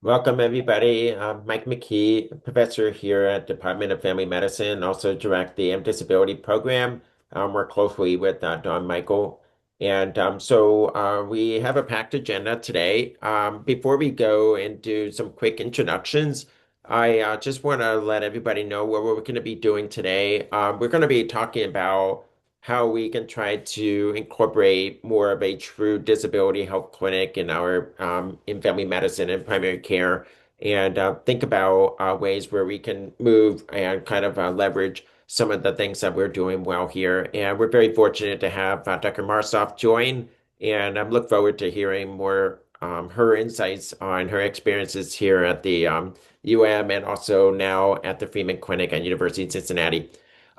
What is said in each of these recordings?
Welcome, everybody. I'm Mike McKee, professor here at Department of Family Medicine, also direct the MDisability Program. Work closely with Don Michael. And we have a packed agenda today. Before we go and do some quick introductions, I just want to let everybody know what we're going to be doing today. We're going to be talking about how we can try to incorporate more of a true disability health clinic in our in family medicine and primary care, and think about ways where we can move and kind of leverage some of the things that we're doing well here. And we're very fortunate to have Dr. Marzolf join, and I look forward to hearing more her insights on her experiences here at the UM and also now at the Freeman Clinic at University of Cincinnati.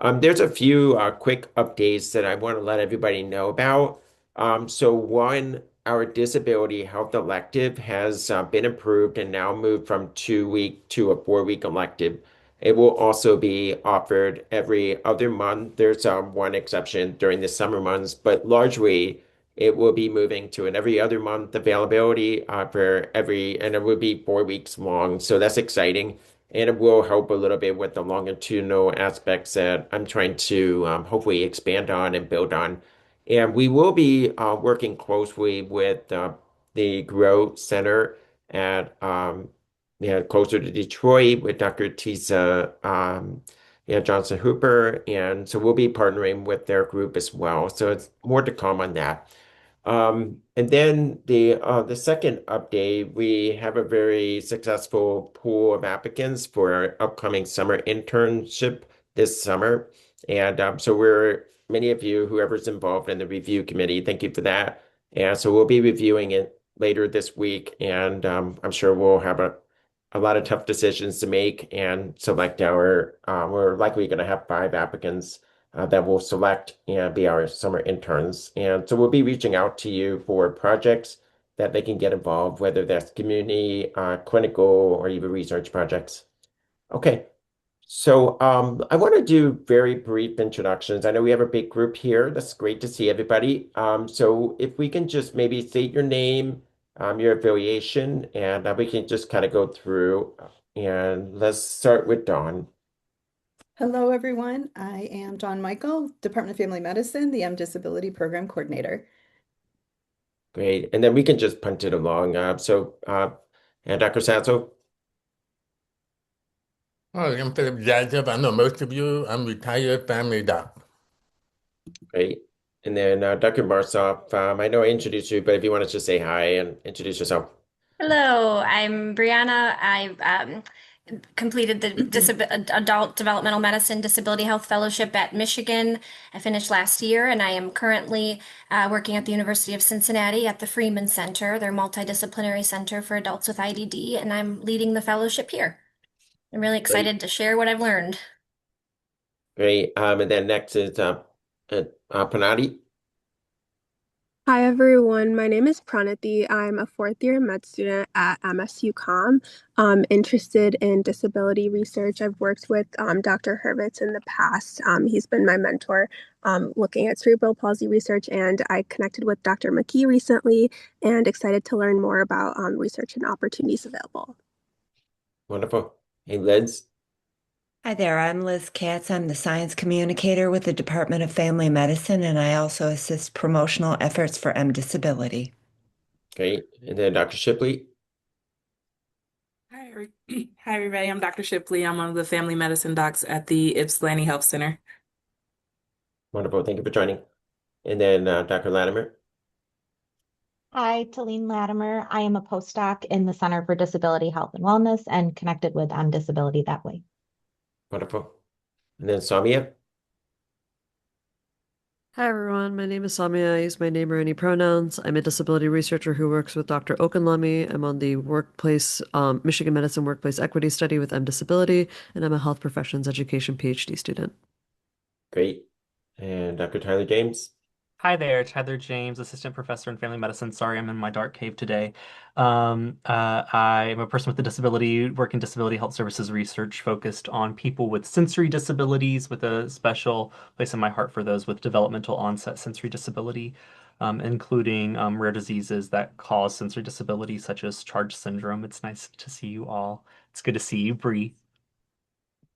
There's a few quick updates that I want to let everybody know about. One, our disability health elective has been approved and now moved from 2 week to a 4 week elective. It will also be offered every other month. There's one exception during the summer months, but largely it will be moving to an every other month availability and it will be 4 weeks long. So that's exciting. And it will help a little bit with the longitudinal aspects that I'm trying to hopefully expand on and build on. And we will be working closely with the Grow Center at closer to Detroit with Dr. Tisa Johnson Hooper. And so we'll be partnering with their group as well. So it's more to come on that. And then the second update, we have a very successful pool of applicants for our upcoming summer internship this summer. And so we're many of you, whoever's involved in the review committee, thank you for that. And so we'll be reviewing it later this week, and I'm sure we'll have a lot of tough decisions to make and select we're likely going to have 5 applicants that we'll select and be our summer interns. And so we'll be reaching out to you for projects that they can get involved, whether that's community, clinical, or even research projects. Okay, so I want to do very brief introductions. I know we have a big group here. That's great to see everybody. So if we can just maybe state your name, your affiliation, and we can just kind of go through. And let's start with Dawn. Hello, everyone. I am Dawn Michael, Department of Family Medicine, the MDisability Program Coordinator. Great. And then we can just punt it along. And Dr. Sasso, Oh, I'm Philip Joseph. I know most of you. I'm retired family doc. great. And then Dr. Marsoff, I know I introduced you, but if you want to just say hi and introduce yourself. Hello, I'm Brianna. I've completed the Adult Developmental Medicine Disability Health Fellowship at Michigan. I finished last year, and I am currently working at the University of Cincinnati at the Freeman Center, their multidisciplinary center for adults with IDD, and I'm leading the fellowship here. I'm really Great. excited to share what I've learned. Great. And then next is Panati. Hi everyone, my name is Pranati. I'm a fourth year med student at MSU Com. Interested in disability research. I've worked with Dr. Hurwitz in the past. He's been my mentor looking at cerebral palsy research, and I connected with Dr. McKee recently and excited to learn more about research and opportunities available. Wonderful. Hey, Liz. Hi there, I'm Liz Katz. I'm the science communicator with the Department of Family Medicine, and I also assist promotional efforts for MDisability. Great. And then Dr. Shipley. Hi, everybody. I'm Dr. Shipley. I'm one of the family medicine docs at the Ypsilanti Health Center. Wonderful. Thank you for joining. And then Dr. Latimer. Hi, Talene Latimer. I am a postdoc in the Center for Disability Health and Wellness and connected with Disability that way. Wonderful. And then Samia. Hi everyone, my name is Samia. I use my name or any pronouns. I'm a disability researcher who works with Dr. Okunlami. I'm on the Michigan Medicine Workplace Equity Study with MDisability, and I'm a health professions education PhD student. Great. And Dr. Tyler James. Hi there, Tyler James, Assistant Professor in Family Medicine. Sorry, I'm in my dark cave today. I'm a person with a disability, working disability health services research focused on people with sensory disabilities, with a special place in my heart for those with developmental onset sensory disability. including rare diseases that cause sensory disabilities such as Charge syndrome. It's nice to see you all. It's good to see you, Bree.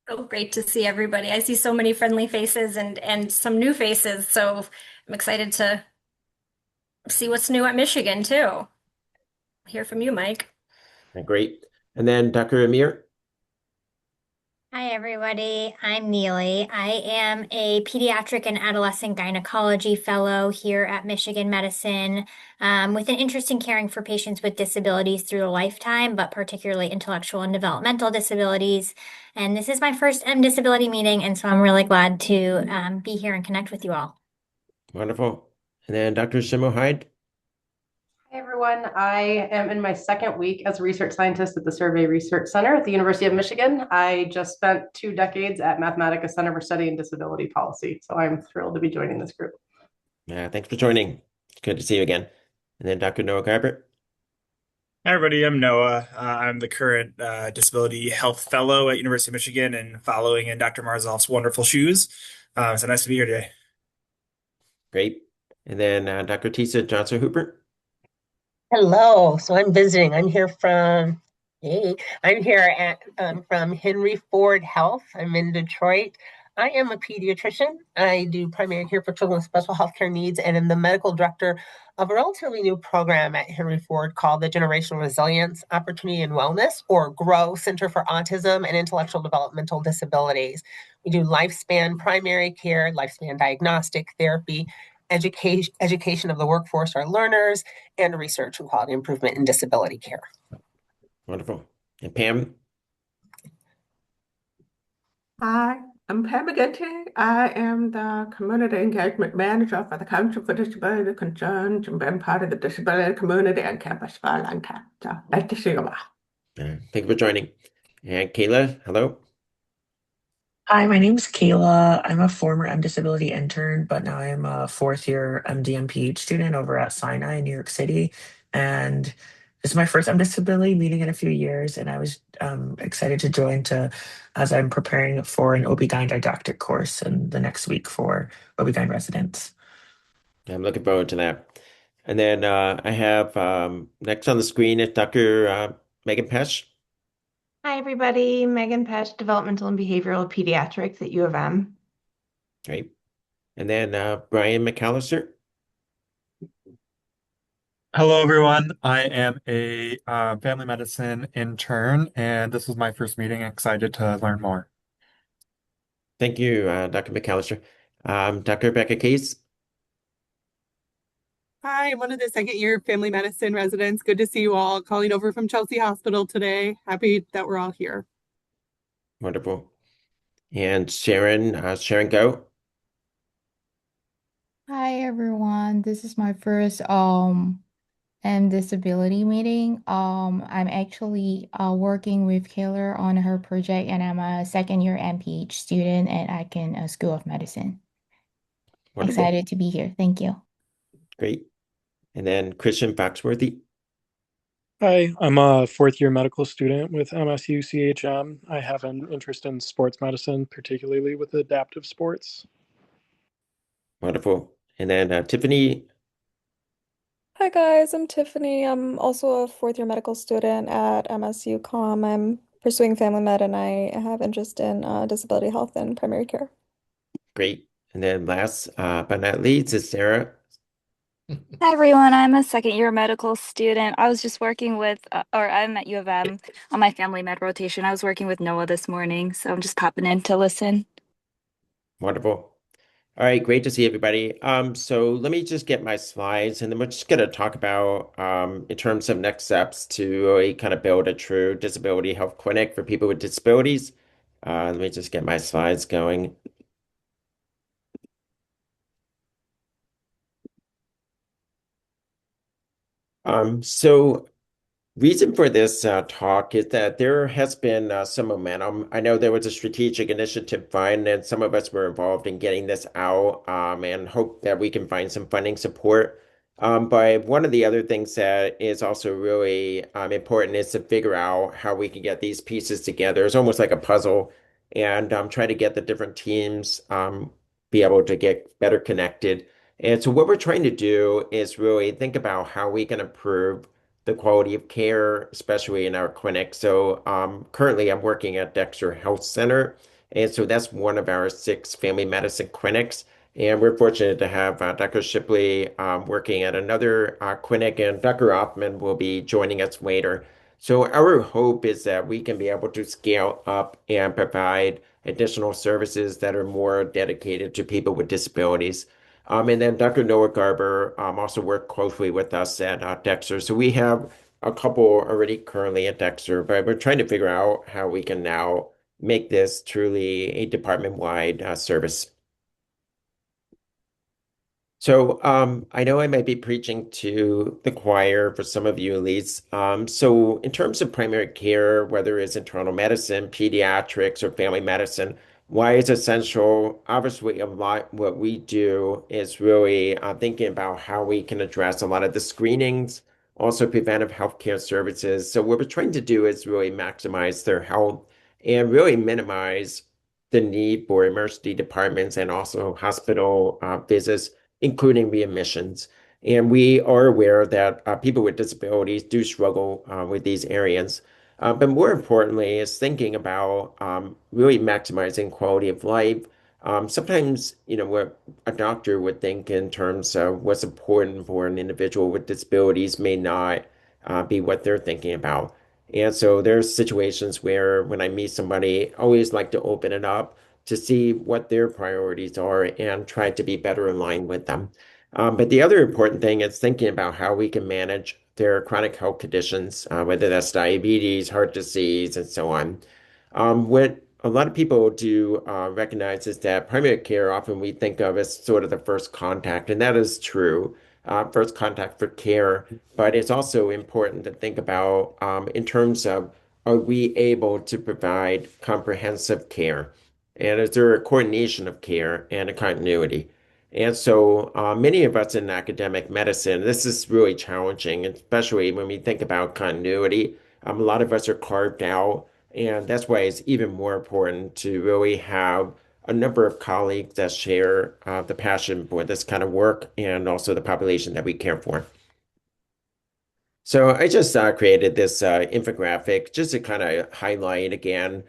So great to see everybody. I see so many friendly faces and some new faces, so I'm excited to see what's new at Michigan too. Hear from you, Mike. Great. And then Dr. Amir. Hi, everybody. I'm Neely. I am a pediatric and adolescent gynecology fellow here at Michigan Medicine, with an interest in caring for patients with disabilities through a lifetime, but particularly intellectual and developmental disabilities. And this is my first MDisability meeting, and so I'm really glad to be here and connect with you all. Wonderful. And then Dr. Shimo Hyde. Hey everyone, I am in my second week as a research scientist at the Survey Research Center at the University of Michigan. I just spent 2 decades at Mathematica Center for Studying Disability Policy, so I'm thrilled to be joining this group. Thanks for joining. It's good to see you again. And then Dr. Noah Garbett. Hi, everybody. I'm Noah. I'm the current Disability Health Fellow at University of Michigan and following in Dr. Marzolf's wonderful shoes. So nice to be here today. Great. And then Dr. Tisa Johnson-Hooper. Hello. So I'm visiting. I'm here from from Henry Ford Health. I'm in Detroit. I am a pediatrician. I do primary care for children with special healthcare needs, and am the medical director of a relatively new program at Henry Ford called the Generational Resilience, Opportunity and Wellness, or GROW, Center for Autism and Intellectual Developmental Disabilities. We do lifespan primary care, lifespan diagnostic therapy, education of the workforce, our learners, and research and quality improvement in disability care. Wonderful. And Pam? Hi, I'm Pam McKee. I am the Community Engagement Manager for the Council for Disability Concerns and been part of the disability community on campus for a long time. So nice to see you all. Thank you for joining. And Kayla, hello. Hi, my name's Kayla. I'm a former MDisability intern, but now I'm a fourth year MD and PH student over at Sinai in New York City. And this is my first MDisability meeting in a few years, and I was excited to join as I'm preparing for an OB-GYN didactic course in the next week for OB-GYN residents. I'm looking forward to that. And then I have next on the screen is Dr. Megan Pesch. Hi, everybody. Megan Pesch, Developmental and Behavioral Pediatrics at U of M. Great. And then Brian McAllister. Hello, everyone. I am a family medicine intern, and this was my first meeting. Excited to learn more. Thank you, Dr. McAllister. Dr. Rebecca Case. Hi, I'm one of the second year family medicine residents. Good to see you all. Calling over from Chelsea Hospital today. Happy that we're all here. Wonderful. And Sharon Go. Hi everyone. This is my first disability meeting. I'm actually working with Kayla on her project, and I'm a second year MPH student at Icahn School of Medicine. Wonderful. Excited to be here. Thank you. Great. And then Christian Foxworthy. Hi, I'm a fourth year medical student with MSU CHM. I have an interest in sports medicine, particularly with adaptive sports. Wonderful. And then Tiffany. Hi guys, I'm Tiffany. I'm also a fourth year medical student at MSU Com. I'm pursuing family med, and I have interest in disability health and primary care. Great. And then last but not least is Sarah. Hi everyone, I'm a second year medical student. I was just working with, or I'm at U of M on my family med rotation. I was working with Noah this morning, so I'm just popping in to listen. Wonderful. All right, great to see everybody. So let me just get my slides, and then we're just going to talk about, in terms of next steps to really kind of build a true disability health clinic for people with disabilities. Let me just get my slides going. So reason for this talk is that there has been some momentum. I know there was a strategic initiative fund, and some of us were involved in getting this out, and hope that we can find some funding support. But one of the other things that is also really important is to figure out how we can get these pieces together. It's almost like a puzzle, and try to get the different teams be able to get better connected. And so what we're trying to do is really think about how we can improve the quality of care, especially in our clinic. So currently I'm working at Dexter Health Center. And so that's one of our 6 family medicine clinics. And we're fortunate to have Dr. Shipley working at another clinic, and Dr. Hoffman will be joining us later. So our hope is that we can be able to scale up and provide additional services that are more dedicated to people with disabilities. And then Dr. Noah Garber also worked closely with us at Dexter. So we have a couple already currently at Dexter, but we're trying to figure out how we can now make this truly a department-wide service. So I know I might be preaching to the choir for some of you at least. So in terms of primary care, whether it's internal medicine, pediatrics, or family medicine, why it's essential? Obviously, a lot what we do is really thinking about how we can address a lot of the screenings, also preventive healthcare services. So what we're trying to do is really maximize their health and really minimize the need for emergency departments and also hospital visits, including readmissions. And we are aware that people with disabilities do struggle with these areas. But more importantly, is thinking about really maximizing quality of life. Sometimes, what a doctor would think in terms of what's important for an individual with disabilities may not be what they're thinking about. And so there's situations where when I meet somebody, I always like to open it up to see what their priorities are and try to be better aligned with them. But the other important thing is thinking about how we can manage their chronic health conditions, whether that's diabetes, heart disease, and so on. What a lot of people do recognize is that primary care often we think of as sort of the first contact, and that is true, first contact for care. But it's also important to think about in terms of, are we able to provide comprehensive care? And is there a coordination of care and a continuity? And so many of us in academic medicine, this is really challenging, especially when we think about continuity. A lot of us are carved out, and that's why it's even more important to really have a number of colleagues that share the passion for this kind of work and also the population that we care for. So I just created this infographic just to kind of highlight again,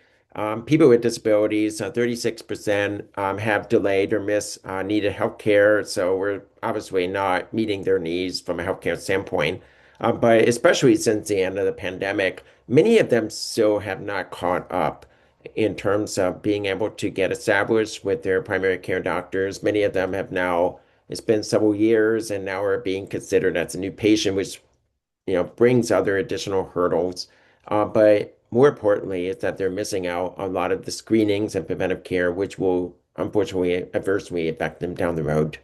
people with disabilities, 36% have delayed or missed needed health care. So we're obviously not meeting their needs from a healthcare standpoint. But especially since the end of the pandemic, many of them still have not caught up in terms of being able to get established with their primary care doctors. Many of them have now, it's been several years and now are being considered as a new patient, which brings other additional hurdles. But more importantly, is that they're missing out on a lot of the screenings and preventive care, which will unfortunately adversely affect them down the road.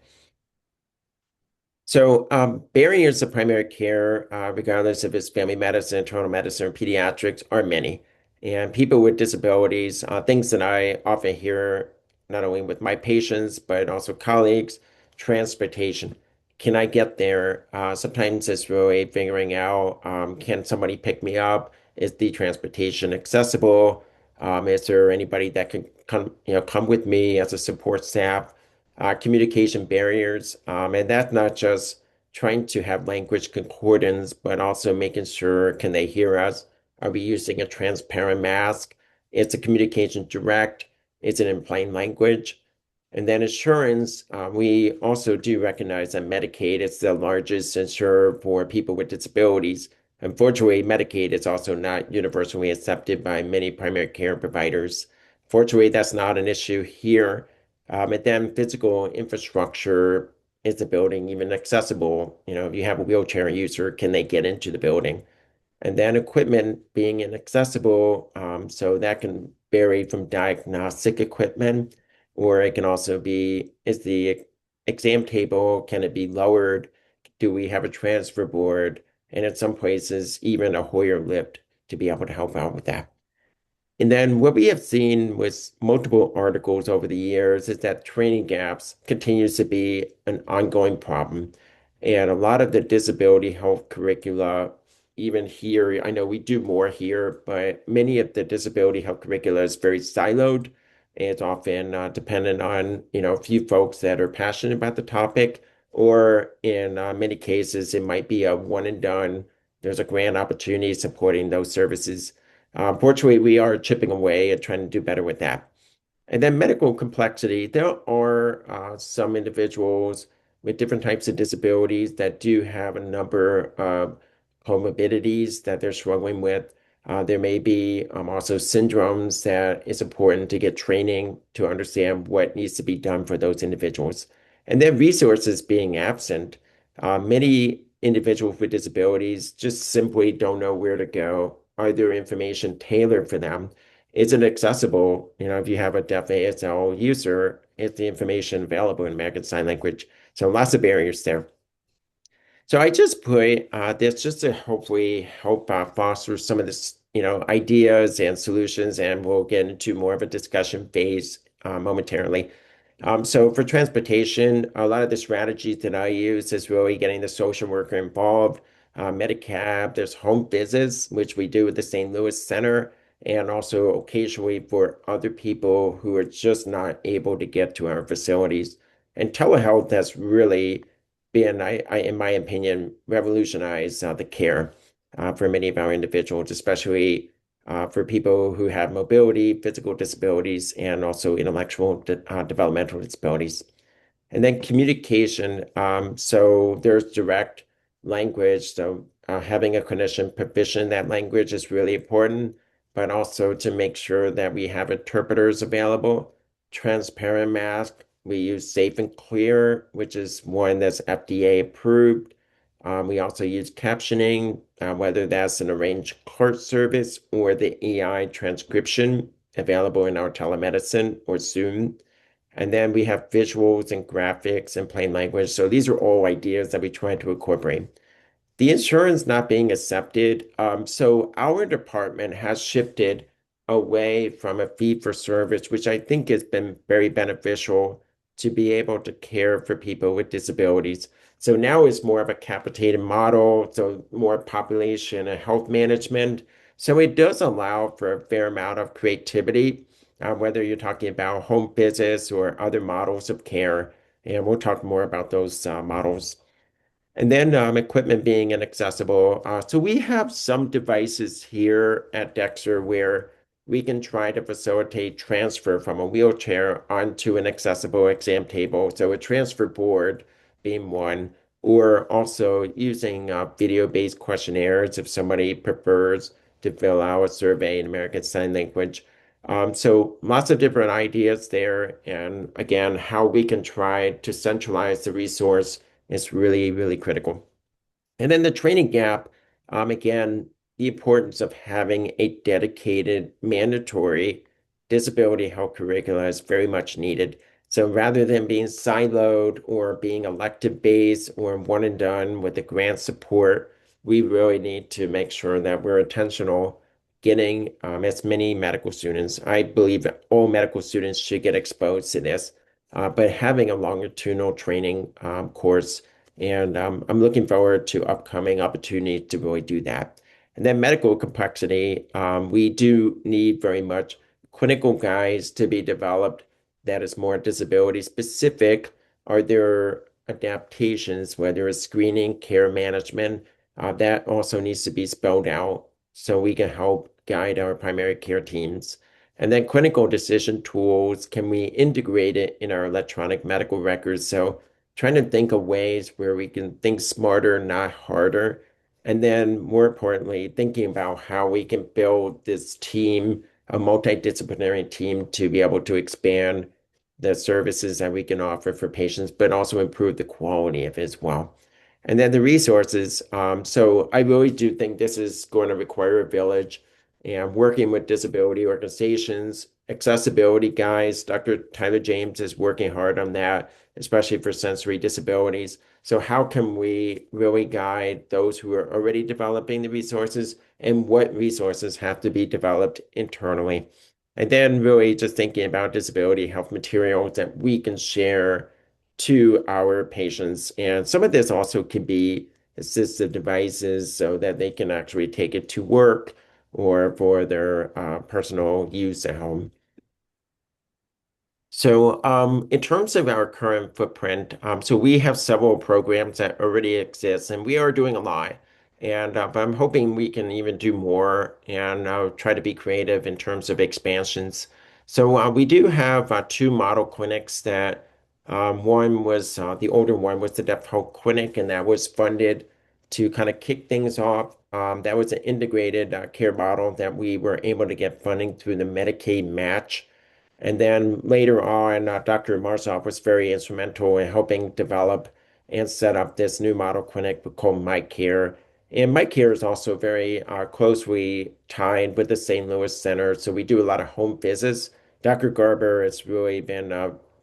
So barriers to primary care, regardless if it's family medicine, internal medicine, or pediatrics, are many. And people with disabilities, things that I often hear, not only with my patients, but also colleagues, transportation. Can I get there? Sometimes it's really figuring out, can somebody pick me up? Is the transportation accessible? Is there anybody that can come with me as a support staff? Communication barriers. And that's not just trying to have language concordance, but also making sure, can they hear us? Are we using a transparent mask? Is the communication direct? Is it in plain language? And then insurance, we also do recognize that Medicaid is the largest insurer for people with disabilities. Unfortunately, Medicaid is also not universally accepted by many primary care providers. Fortunately, that's not an issue here. And then physical infrastructure, is the building even accessible? If you have a wheelchair user, can they get into the building? And then equipment being inaccessible, so that can vary from diagnostic equipment, or it can also be, is the exam table, can it be lowered? Do we have a transfer board? And in some places, even a Hoyer lift to be able to help out with that. And then what we have seen with multiple articles over the years is that training gaps continues to be an ongoing problem. And a lot of the disability health curricula, even here, I know we do more here, but many of the disability health curricula is very siloed. It's often dependent on, a few folks that are passionate about the topic, or in many cases, it might be a one and done. There's a grant opportunity supporting those services. Fortunately, we are chipping away at trying to do better with that. And then medical complexity. There are some individuals with different types of disabilities that do have a number of comorbidities that they're struggling with. There may be also syndromes that it's important to get training to understand what needs to be done for those individuals. And then resources being absent. Many individuals with disabilities just simply don't know where to go. Are there information tailored for them? Is it accessible? If you have a deaf ASL user, is the information available in American Sign Language? So lots of barriers there. So I just put this just to hopefully help foster some of this, ideas and solutions, and we'll get into more of a discussion phase momentarily. So for transportation, a lot of the strategies that I use is really getting the social worker involved, Medicab, there's home visits, which we do at the St. Louis Center, and also occasionally for other people who are just not able to get to our facilities. And telehealth has really been, in my opinion, revolutionized the care for many of our individuals, especially for people who have mobility, physical disabilities, and also intellectual developmental disabilities. And then communication. So there's direct language. So having a clinician proficient in that language is really important, but also to make sure that we have interpreters available, transparent mask. We use Safe and Clear, which is one that's FDA approved. We also use captioning, whether that's an arranged clerk service or the AI transcription available in our telemedicine or Zoom. And then we have visuals and graphics and plain language. So these are all ideas that we try to incorporate. The insurance not being accepted. So our department has shifted away from a fee for service, which I think has been very beneficial to be able to care for people with disabilities. So now it's more of a capitated model, so more population and health management. So it does allow for a fair amount of creativity, whether you're talking about home visits or other models of care. And we'll talk more about those models. And then equipment being inaccessible. So we have some devices here at Dexter where we can try to facilitate transfer from a wheelchair onto an accessible exam table. So a transfer board being one, or also using video-based questionnaires if somebody prefers to fill out a survey in American Sign Language. So lots of different ideas there. And again, how we can try to centralize the resource is really, really critical. And then the training gap, again, the importance of having a dedicated mandatory disability health curricula is very much needed. So rather than being siloed or being elective based or one and done with the grant support, we really need to make sure that we're intentional getting as many medical students. I believe that all medical students should get exposed to this, but having a longitudinal training course. And I'm looking forward to upcoming opportunities to really do that. And then medical complexity, we do need very much clinical guides to be developed that is more disability specific. Are there adaptations, whether it's screening, care management, that also needs to be spelled out so we can help guide our primary care teams. And then clinical decision tools, can we integrate it in our electronic medical records? So trying to think of ways where we can think smarter, not harder. And then more importantly, thinking about how we can build this team, a multidisciplinary team to be able to expand the services that we can offer for patients, but also improve the quality of it as well. And then the resources. So I really do think this is going to require a village and working with disability organizations, accessibility guys. Dr. Tyler James is working hard on that, especially for sensory disabilities. So how can we really guide those who are already developing the resources and what resources have to be developed internally? And then really just thinking about disability health materials that we can share to our patients. And some of this also can be assistive devices so that they can actually take it to work or for their personal use at home. So, in terms of our current footprint, so we have several programs that already exist, and we are doing a lot. And but I'm hoping we can even do more and try to be creative in terms of expansions. So, we do have two model clinics that one was the older one was the Deaf Health Clinic, and that was funded to kind of kick things off. That was an integrated care model that we were able to get funding through the Medicaid match. And then later on, Dr. Marzolf was very instrumental in helping develop and set up this new model clinic called MyCare. And MyCare is also very closely tied with the St. Louis Center. So we do a lot of home visits. Dr. Garber has really been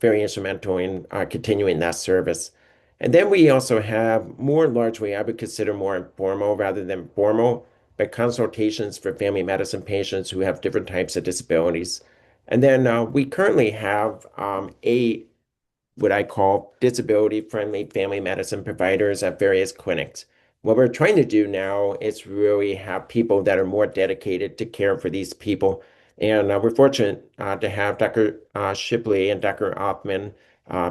very instrumental in continuing that service. And then we also have more largely, I would consider more informal rather than formal, but consultations for family medicine patients who have different types of disabilities. And then we currently have eight what I call disability-friendly family medicine providers at various clinics. What we're trying to do now is really have people that are more dedicated to care for these people. And we're fortunate to have Dr. Shipley and Dr. Oppman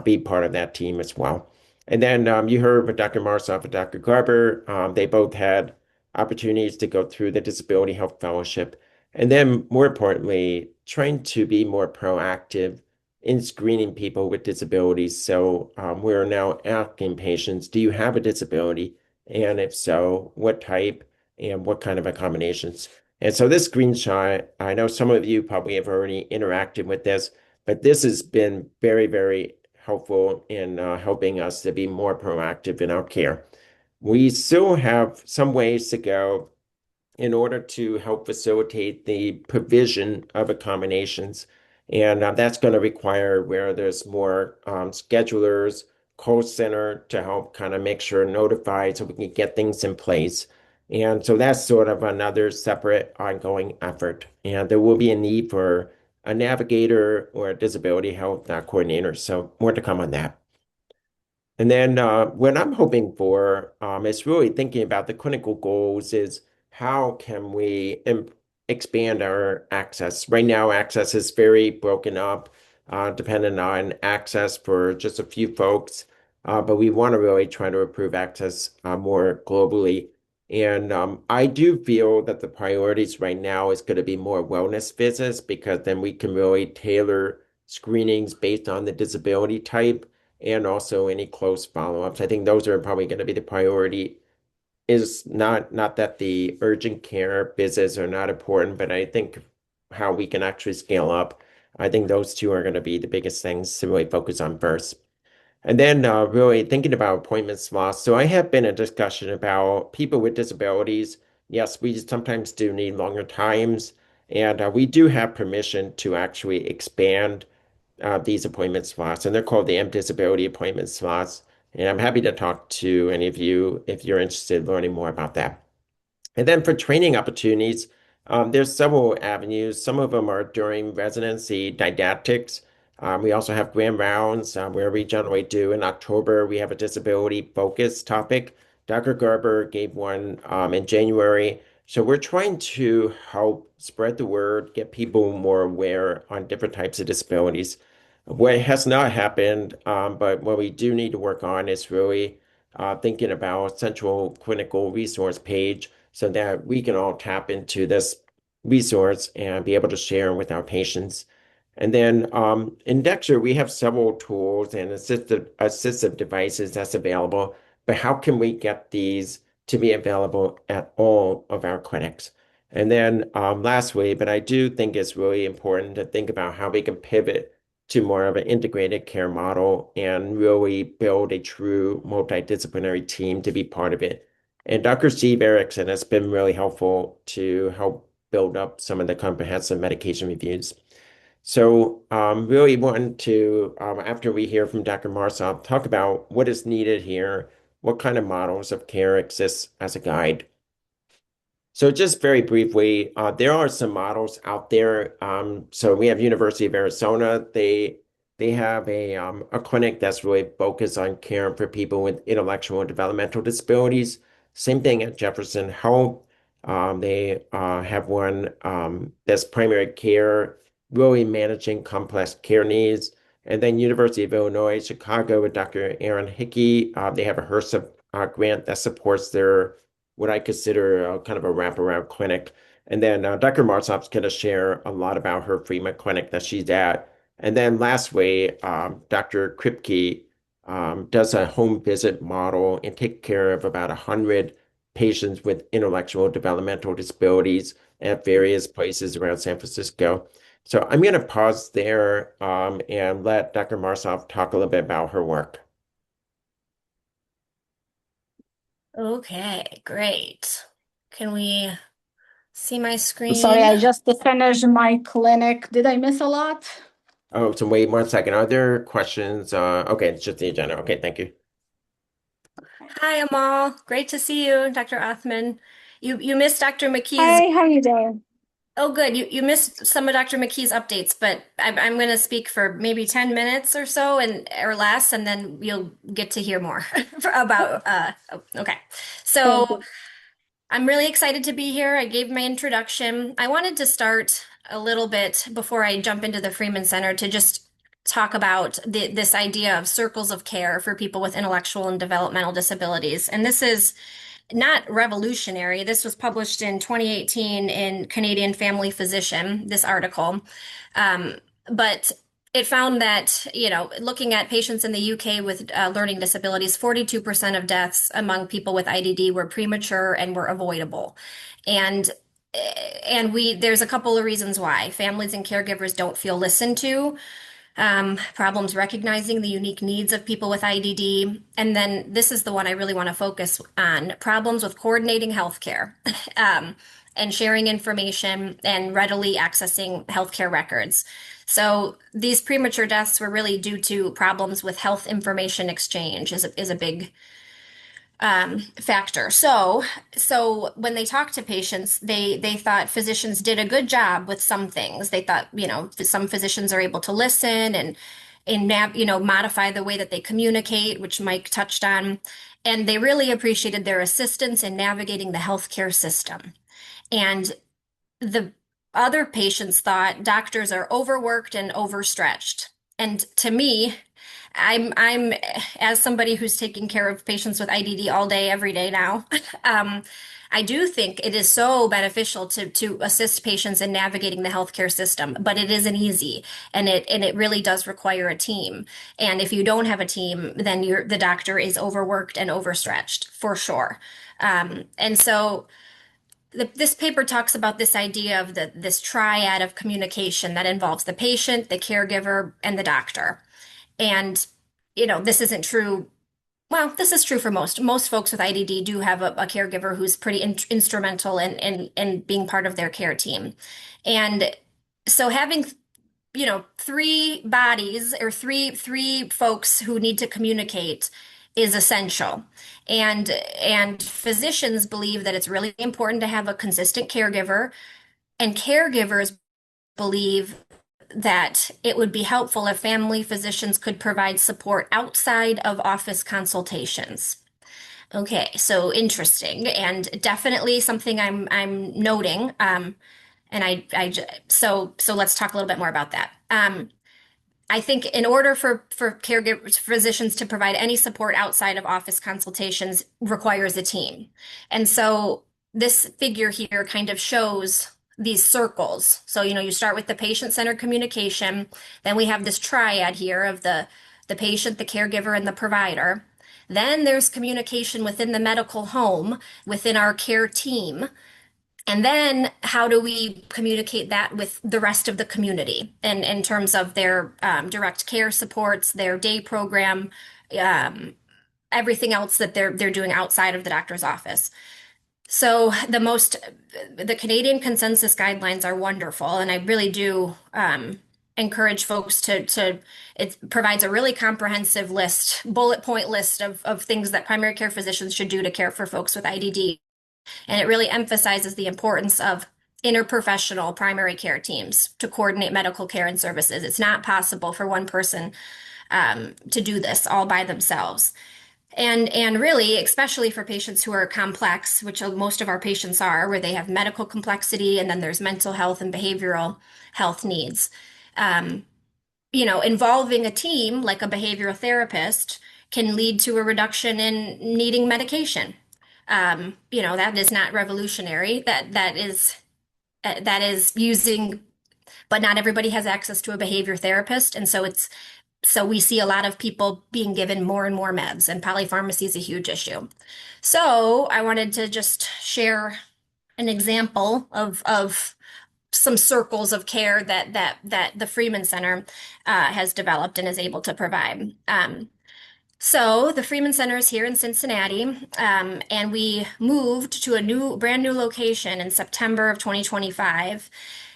be part of that team as well. And then you heard with Dr. Marsoff and Dr. Garber, they both had opportunities to go through the Disability Health Fellowship. And then more importantly, trying to be more proactive in screening people with disabilities. So we're now asking patients, do you have a disability? And if so, what type and what kind of accommodations? And so this screenshot, I know some of you probably have already interacted with this, but this has been very, very helpful in helping us to be more proactive in our care. We still have some ways to go in order to help facilitate the provision of accommodations. And that's going to require where there's more schedulers, call center to help kind of make sure notified so we can get things in place. And so that's sort of another separate ongoing effort. And there will be a need for a navigator or a disability health coordinator. So more to come on that. And then what I'm hoping for is really thinking about the clinical goals is how can we expand our access? Right now, access is very broken up, dependent on access for just a few folks, but we want to really try to improve access more globally. And I do feel that the priorities right now is going to be more wellness visits because then we can really tailor screenings based on the disability type and also any close follow-ups. I think those are probably going to be the priority. Is not that the urgent care visits are not important, but I think how we can actually scale up. I think those two are going to be the biggest things to really focus on first. And then really thinking about appointment slots. So I have been a discussion about people with disabilities. Yes, we sometimes do need longer times, and we do have permission to actually expand these appointment slots, and they're called the MDisability appointment slots. And I'm happy to talk to any of you if you're interested in learning more about that. And then for training opportunities, there's several avenues. Some of them are during residency didactics. We also have grand rounds where we generally do in October. We have a disability focus topic. Dr. Garber gave one in January. So we're trying to help spread the word, get people more aware on different types of disabilities. What has not happened, but what we do need to work on is really thinking about a central clinical resource page so that we can all tap into this resource and be able to share with our patients. And then in Dexter, we have several tools and assistive devices that's available, but how can we get these to be available at all of our clinics? And then lastly, but I do think it's really important to think about how we can pivot to more of an integrated care model and really build a true multidisciplinary team to be part of it. And Dr. Steve Erickson has been really helpful to help build up some of the comprehensive medication reviews. So really want to, after we hear from Dr. Marsop, talk about what is needed here, what kind of models of care exist as a guide. So just very briefly, there are some models out there. So we have University of Arizona. They have a clinic that's really focused on caring for people with intellectual and developmental disabilities. Same thing at Jefferson Health. They have one that's primary care, really managing complex care needs. And then University of Illinois, Chicago with Dr. Aaron Hickey. They have a HRSA grant that supports their, what I consider kind of a wraparound clinic. And then Dr. Marzolf's going to share a lot about her Freeman clinic that she's at. And then lastly, Dr. Kripke does a home visit model and take care of about 100 patients with intellectual developmental disabilities at various places around San Francisco. So I'm going to pause there and let Dr. Marzolf talk a little bit about her work. Okay, great. Can we see my I'm sorry, screen? I just finished my clinic. Did I miss a lot? Oh, so wait 1 second. Are there questions? Okay, it's just the agenda. Okay, thank you. Hi, Amal. Great to see you, Dr. Othman. You missed Dr. McKee's. Hi, how you doing? Oh, good. You missed some of Dr. McKee's updates, but I'm going to speak for maybe 10 minutes or so and or less, and then you'll get to hear more about okay. Thank So you. I'm really excited to be here. I gave my introduction. I wanted to start a little bit before I jump into the Freeman Center to just talk about this idea of circles of care for people with intellectual and developmental disabilities. And this is not revolutionary. This was published in 2018 in Canadian Family Physician, this article. But it found that, looking at patients in the UK with learning disabilities, 42% of deaths among people with IDD were premature and were avoidable. And there's a couple of reasons why. Families and caregivers don't feel listened to. Problems recognizing the unique needs of people with IDD. And then this is the one I really want to focus on, problems with coordinating healthcare and sharing information and readily accessing healthcare records. So these premature deaths were really due to problems with health information exchange is a big factor. So when they talked to patients, they thought physicians did a good job with some things. They thought, some physicians are able to listen and modify the way that they communicate, which Mike touched on. And they really appreciated their assistance in navigating the healthcare system. And the other patients thought doctors are overworked and overstretched. And to me, I'm as somebody who's taking care of patients with IDD all day, every day now, I do think it is so beneficial to assist patients in navigating the healthcare system, but it isn't easy, and it really does require a team. And if you don't have a team, then the doctor is overworked and overstretched for sure. And so this paper talks about this idea of this triad of communication that involves the patient, the caregiver, and the doctor. And, this isn't true. Well, this is true for most folks with IDD do have a caregiver who's pretty instrumental in being part of their care team. And so having, three bodies or three folks who need to communicate is essential. And physicians believe that it's really important to have a consistent caregiver, and caregivers believe that it would be helpful if family physicians could provide support outside of office consultations. Okay, so interesting, and definitely something I'm noting. So let's talk a little bit more about that. I think in order for caregivers, physicians to provide any support outside of office consultations requires a team. And so this figure here kind of shows these circles. So, you start with the patient-centered communication, then we have this triad here of the patient, the caregiver, and the provider. Then there's communication within the medical home, within our care team. And then how do we communicate that with the rest of the community and in terms of their direct care supports, their day program, everything else that they're doing outside of the doctor's office. So the Canadian consensus guidelines are wonderful, and I really do encourage folks it provides a really comprehensive bullet point list of things that primary care physicians should do to care for folks with IDD. And it really emphasizes the importance of interprofessional primary care teams to coordinate medical care and services. It's not possible for one person to do this all by themselves. And really, especially for patients who are complex, which most of our patients are, where they have medical complexity and then there's mental health and behavioral health needs. involving a team like a behavioral therapist can lead to a reduction in needing medication. That is not revolutionary. That is using, but not everybody has access to a behavior therapist, and so we see a lot of people being given more and more meds, and polypharmacy is a huge issue. So I wanted to just share an example of some circles of care that the Freeman Center has developed and is able to provide. So the Freeman Center is here in Cincinnati, and we moved to a brand new location in September of 2025,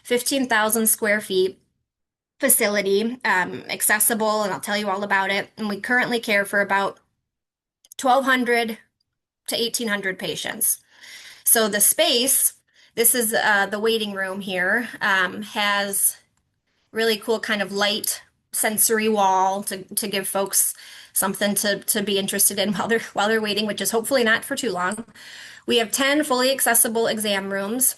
15,000 square feet facility, accessible, and I'll tell you all about it. And we currently care for about 1,200 to 1,800 patients. So the space, this is the waiting room here, has really cool kind of light sensory wall to give folks something to be interested in while they're waiting, which is hopefully not for too long. We have 10 fully accessible exam rooms,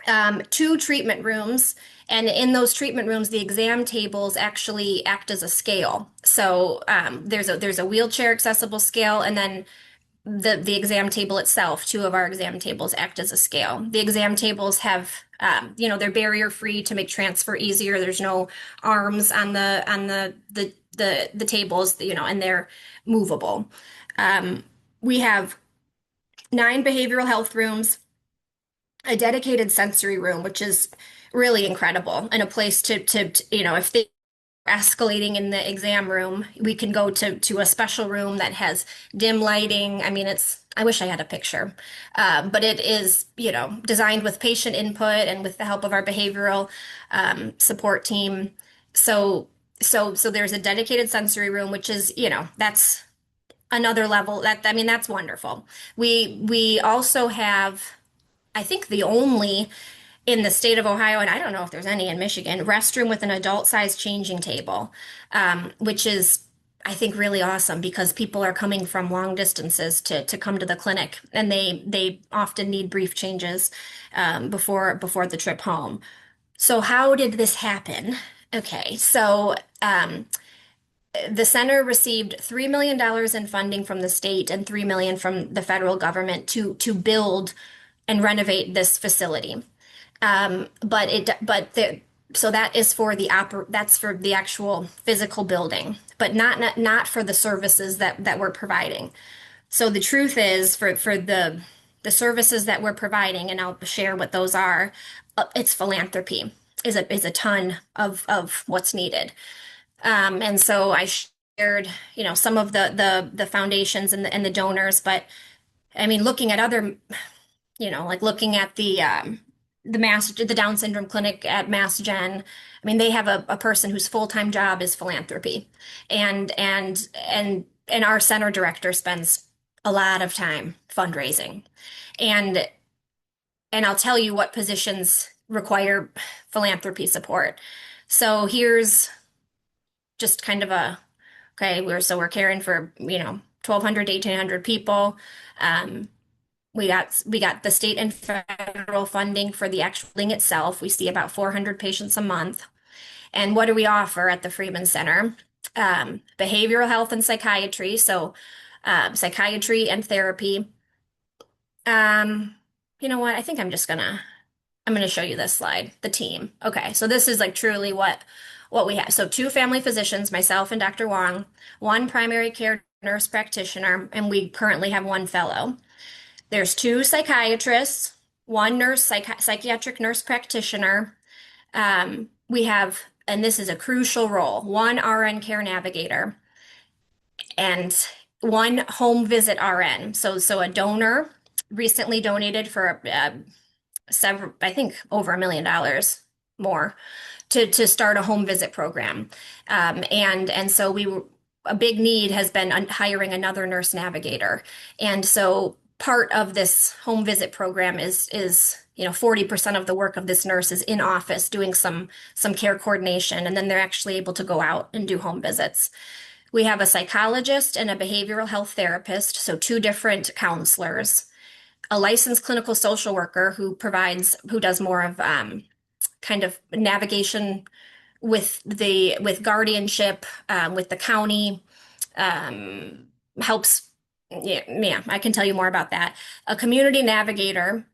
2 treatment rooms, and in those treatment rooms, the exam tables actually act as a scale. So there's a wheelchair accessible scale, and then the exam table itself, 2 of our exam tables act as a scale. The exam tables have, they're barrier free to make transfer easier. There's no arms on the tables, and they're movable. We have 9 behavioral health rooms, a dedicated sensory room, which is really incredible, and a place to if they are escalating in the exam room, we can go to a special room that has dim lighting. I mean, I wish I had a picture, but it is, designed with patient input and with the help of our behavioral support team. So there's a dedicated sensory room, which is, that's another level. That's wonderful. We also have, I think, the only in the state of Ohio, and I don't know if there's any in Michigan, restroom with an adult-sized changing table, which is, I think, really awesome because people are coming from long distances to come to the clinic, and they often need brief changes before the trip home. So how did this happen? Okay, so the center received $3 million in funding from the state and $3 million from the federal government to build and renovate this facility. So that is for that's for the actual physical building, but not for the services that we're providing. So the truth is, for the services that we're providing, and I'll share what those are, it's philanthropy is a ton of what's needed. And so I shared, some of the foundations and the donors, but I mean, looking at other, like looking at the Down syndrome clinic at Mass Gen, I mean, they have a person whose full-time job is philanthropy, and our center director spends a lot of time fundraising, and I'll tell you what positions require philanthropy support. So here's just kind of we're caring for 1,200 to 1,800 people. We got the state and federal funding for the actual thing itself. We see about 400 patients a month. And what do we offer at the Freeman Center? Behavioral health and psychiatry. So psychiatry and therapy. You know what? I think I'm gonna show you this slide, the team. Okay, so this is like truly what we have. So 2 family physicians, myself and Dr. Wong, 1 primary care nurse practitioner, and we currently have 1 fellow. There's 2 psychiatrists, 1 psychiatric nurse practitioner. We have, and this is a crucial role, 1 RN care navigator and 1 home visit RN. So a donor recently donated for several, I think over $1 million more to start a home visit program. And so a big need has been hiring another nurse navigator. And so part of this home visit program is 40% of the work of this nurse is in office doing some care coordination, and then they're actually able to go out and do home visits. We have a psychologist and a behavioral health therapist, so 2 different counselors, a licensed clinical social worker who does more of kind of navigation with guardianship, with the county, helps. Yeah, I can tell you more about that. A community navigator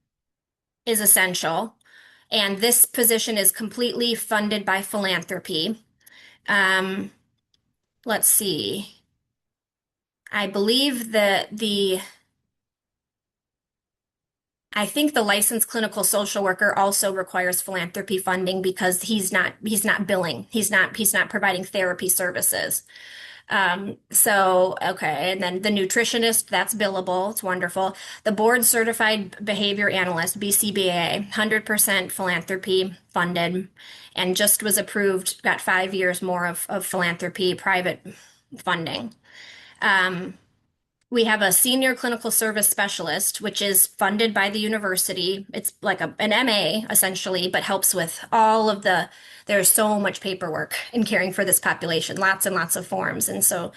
is essential, and this position is completely funded by philanthropy. Um, let's see. I believe that I think the licensed clinical social worker also requires philanthropy funding because he's not billing. He's not providing therapy services. Okay. And then the nutritionist, that's billable. It's wonderful. The board certified behavior analyst, BCBA, 100% philanthropy funded, and just was approved, got 5 years more of philanthropy, private funding. We have a senior clinical service specialist, which is funded by the university. It's like an MA essentially, but helps with there's so much paperwork in caring for this population, lots and lots of forms. And so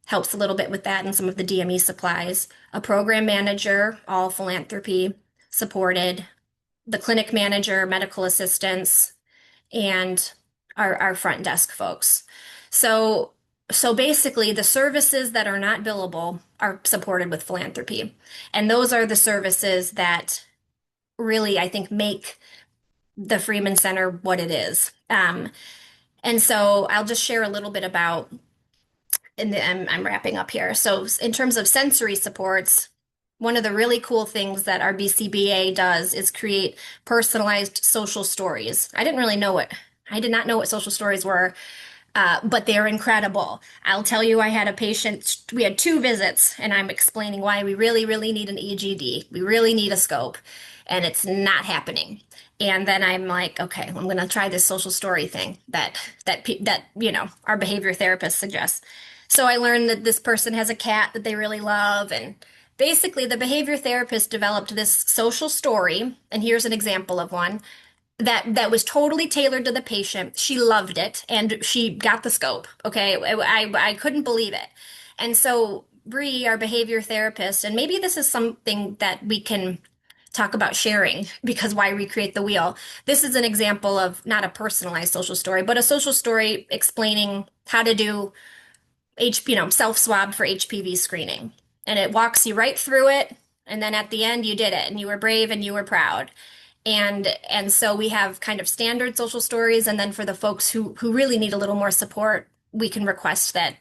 helps a little bit with that and some of the DME supplies. A program manager, all philanthropy supported. The clinic manager, medical assistants, and our front desk folks. So basically, the services that are not billable are supported with philanthropy. And those are the services that really, I think, make the Freeman Center what it is. And so I'll just share a little bit about, I'm wrapping up here. So in terms of sensory supports, one of the really cool things that our BCBA does is create personalized social stories. I did not know what social stories were. But they're incredible. I'll tell you, I had a patient, we had 2 visits, and I'm explaining why we really, really need an EGD. We really need a scope, and it's not happening. And then I'm like, okay, I'm going to try this social story thing that our behavior therapist suggests. So I learned that this person has a cat that they really love, and basically the behavior therapist developed this social story, and here's an example of one that was totally tailored to the patient. She loved it and she got the scope. Okay. I couldn't believe it. And so Bree, our behavior therapist, and maybe this is something that we can talk about sharing because why recreate the wheel? This is an example of not a personalized social story, but a social story explaining how to do self-swab for HPV screening. And it walks you right through it. And then at the end, you did it and you were brave and you were proud. And so we have kind of standard social stories, and then for the folks who really need a little more support, we can request that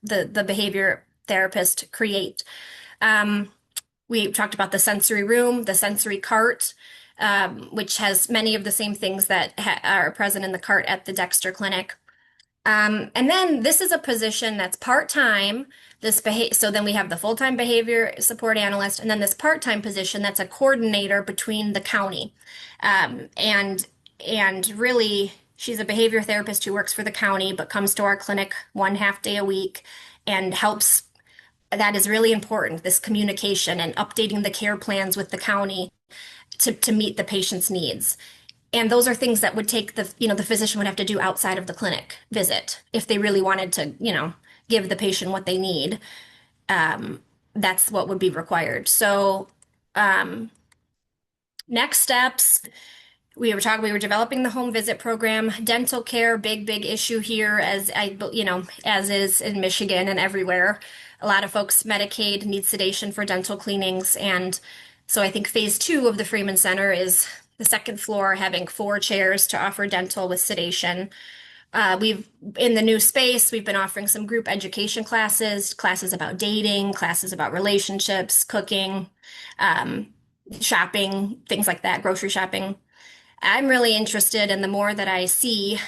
the behavior therapist create. We talked about the sensory room, the sensory cart, which has many of the same things that are present in the cart at the Dexter Clinic. And then this is a position that's part-time. So then we have the full-time behavior support analyst, and then this part-time position that's a coordinator between the county. And really, she's a behavior therapist who works for the county, but comes to our clinic 1/2 day a week and helps. That is really important, this communication and updating the care plans with the county to meet the patient's needs. And those are things that would take the physician would have to do outside of the clinic visit if they really wanted to, give the patient what they need. That's what would be required. So, next steps, we were developing the home visit program. Dental care, big issue here as is in Michigan and everywhere. A lot of folks Medicaid need sedation for dental cleanings. And so I think phase 2 of the Freeman Center is the second floor having 4 chairs to offer dental with sedation. In the new space, we've been offering some group education classes about dating, classes about relationships, cooking, shopping, things like that, grocery shopping. I'm really interested, and the more that I see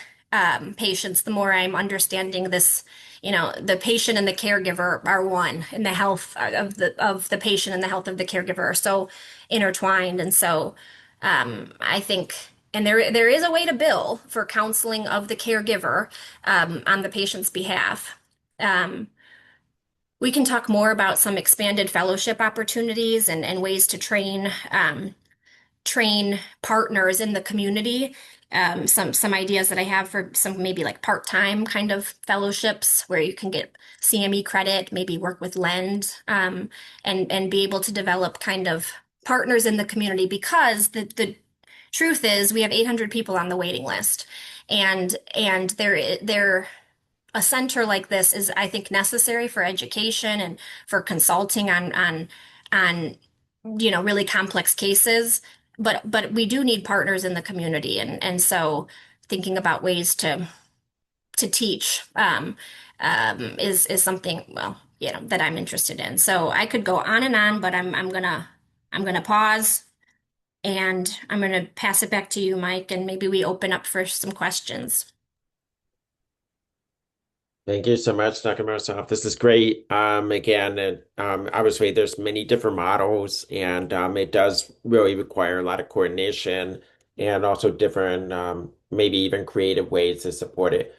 patients, the more I'm understanding this. The patient and the caregiver are one, and the health of the patient and the health of the caregiver are so intertwined. And so I think, and there is a way to bill for counseling of the caregiver on the patient's behalf. We can talk more about some expanded fellowship opportunities and ways to train partners in the community. Some ideas that I have for some maybe like part-time kind of fellowships where you can get CME credit, maybe work with Lend, and be able to develop kind of partners in the community, because the truth is we have 800 people on the waiting list. and there a center like this is, I think, necessary for education and for consulting on really complex cases. But we do need partners in the community, and so thinking about ways to teach is something, well, that I'm interested in. So I could go on and on, but I'm gonna pause, and I'm gonna pass it back to you, Mike, and maybe we open up for some questions. Thank you so much, Dr. Marzolf. This is great. Again, obviously there's many different models, and it does really require a lot of coordination and also different, maybe even creative ways to support it.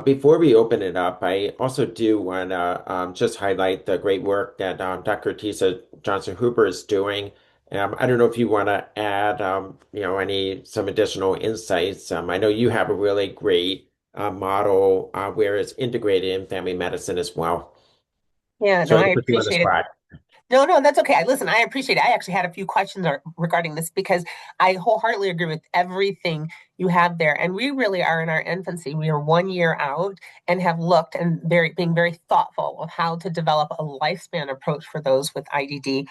Before we open it up, I also do want to just highlight the great work that Dr. Tisa Johnson Hooper is doing. I don't know if you want to add, some additional insights. I know you have a really great model where it's integrated in family medicine as well. Yeah, no, Sorry I to put you on the appreciate it. spot. No, no, that's okay. Listen, I appreciate it. I actually had a few questions regarding this because I wholeheartedly agree with everything you have there. And we really are in our infancy. We are 1 year out and have looked and being very thoughtful of how to develop a lifespan approach for those with IDD.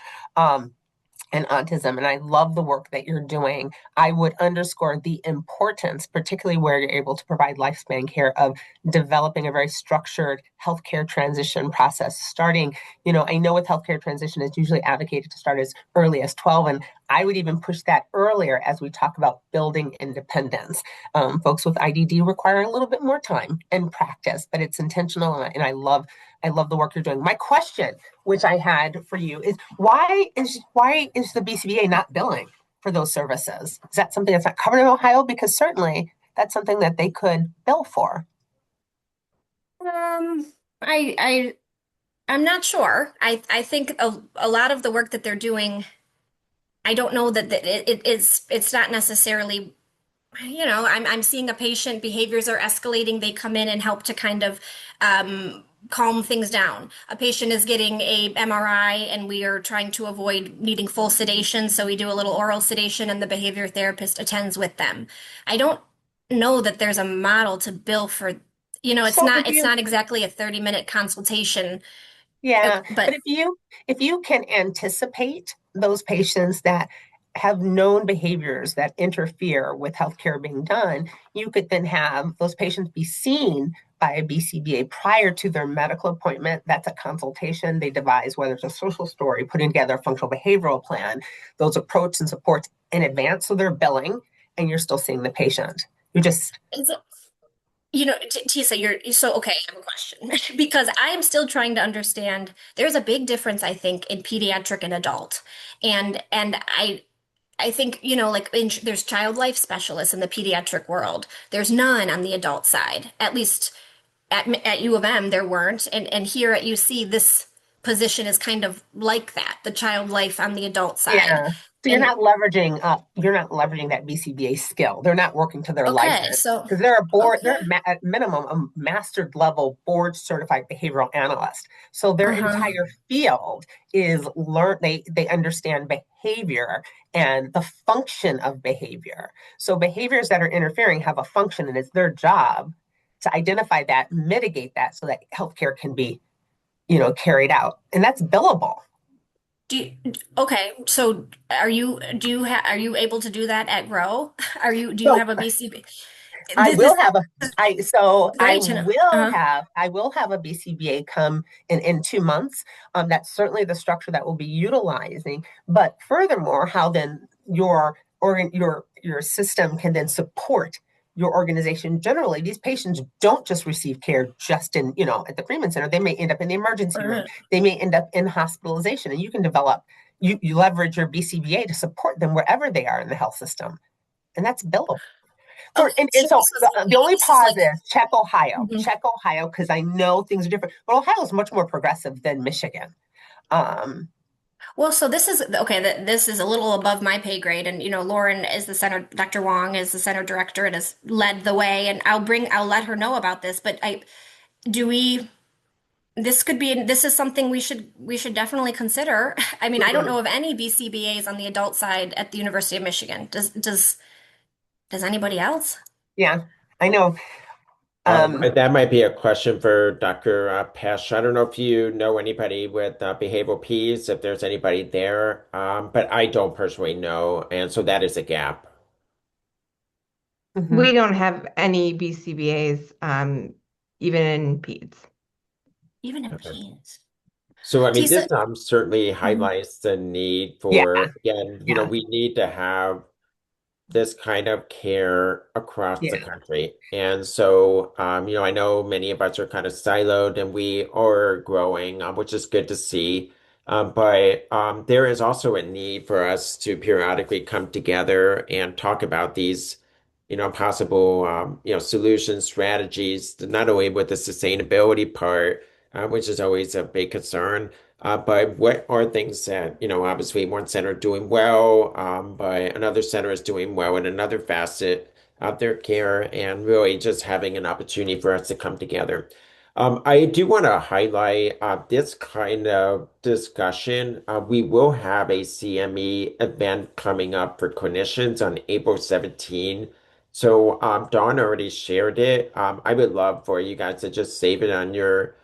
And autism. And I love the work that you're doing. I would underscore the importance, particularly where you're able to provide lifespan care, of developing a very structured healthcare transition process. Starting, I know with healthcare transition, it's usually advocated to start as early as 12. And I would even push that earlier as we talk about building independence. Folks with IDD require a little bit more time and practice, but it's intentional. And I love the work you're doing. My question, which I had for you, is why is the BCBA not billing for those services? Is that something that's not covered in Ohio? Because certainly that's something that they could bill for. I'm not sure. I think a lot of the work that they're doing, I don't know that it's not necessarily, I'm seeing a patient, behaviors are escalating. They come in and help to kind of calm things down. A patient is getting a MRI and we are trying to avoid needing full sedation, so we do a little oral sedation and the behavior therapist attends with them. I don't know that there's a model to bill for, it's So not exactly a 30-minute consultation. Yeah, But but if you can anticipate those patients that have known behaviors that interfere with healthcare being done, you could then have those patients be seen by a BCBA prior to their medical appointment. That's a consultation. They devise whether it's a social story, putting together a functional behavioral plan, those approaches and supports in advance, so they're billing and you're still seeing the patient. You just Tisa, okay. I have a question because I am still trying to understand. There's a big difference, I think, in pediatric and adult, and I think, there's child life specialists in the pediatric world. There's none on the adult side. At least at U of M, there weren't, and here at UC, this position is kind of like that, the child life on the adult side. Yeah. So you're not leveraging that BCBA skill. They're not working to their license because they're at minimum a mastered level board certified behavioral analyst. So their entire field is they understand behavior and the function of behavior. So behaviors that are interfering have a function, and it's their job to identify that, mitigate that, so that healthcare can be, carried out, and that's billable. Okay, so are you able to do that at Grow? Do you have a BCBA? I will have a BCBA come in 2 months. That's certainly the structure that we'll be utilizing. But furthermore, how then your system can then support your organization. Generally, these patients don't just receive care just in, at the Freeman Center. They may end up in the emergency room. They may end up in hospitalization, and you can you leverage your BCBA to support them wherever they are in the health system. And that's billable. So the only pause is check Ohio. Check Ohio, because I know things are different. But Ohio is much more progressive than Michigan. Well, so this is okay. This is a little above my pay grade, and Lauren is the center. Dr. Wong is the center director and has led the way. And I'll let her know about this. But this is something we should definitely consider. I mean, I don't know of any BCBAs on the adult side at the University of Michigan. Does anybody else? Yeah. I know. That might be a question for Dr. Pesh. I don't know if you know anybody with behavioral Ps, if there's anybody there, but I don't personally know, and so that is a gap. Mm-hmm. We don't have any BCBAs, even in peds. Even in Okay. peds. So, I mean, Tisa, this certainly highlights the need Yeah, for, again, yeah, we need to have this kind of care across the yeah. country. And so, I know many of us are kind of siloed and we are growing, which is good to see. But there is also a need for us to periodically come together and talk about these, possible, solutions, strategies, not only with the sustainability part, which is always a big concern, but what are things that, obviously one center doing well, but another center is doing well in another facet of their care, and really just having an opportunity for us to come together. I do want to highlight this kind of discussion. We will have a CME event coming up for clinicians on April 17. So Dawn already shared it. I would love for you guys to just save it on your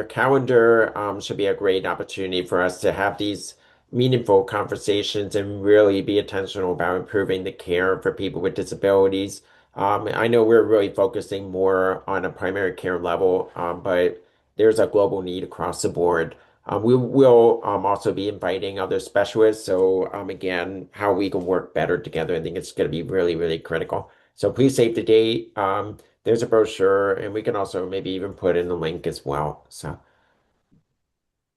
calendar. Should be a great opportunity for us to have these meaningful conversations and really be intentional about improving the care for people with disabilities. I know we're really focusing more on a primary care level, but there's a global need across the board. We will also be inviting other specialists. So again, how we can work better together, I think it's going to be really, really critical. So please save the date. There's a brochure, and we can also maybe even put in the link as well. So,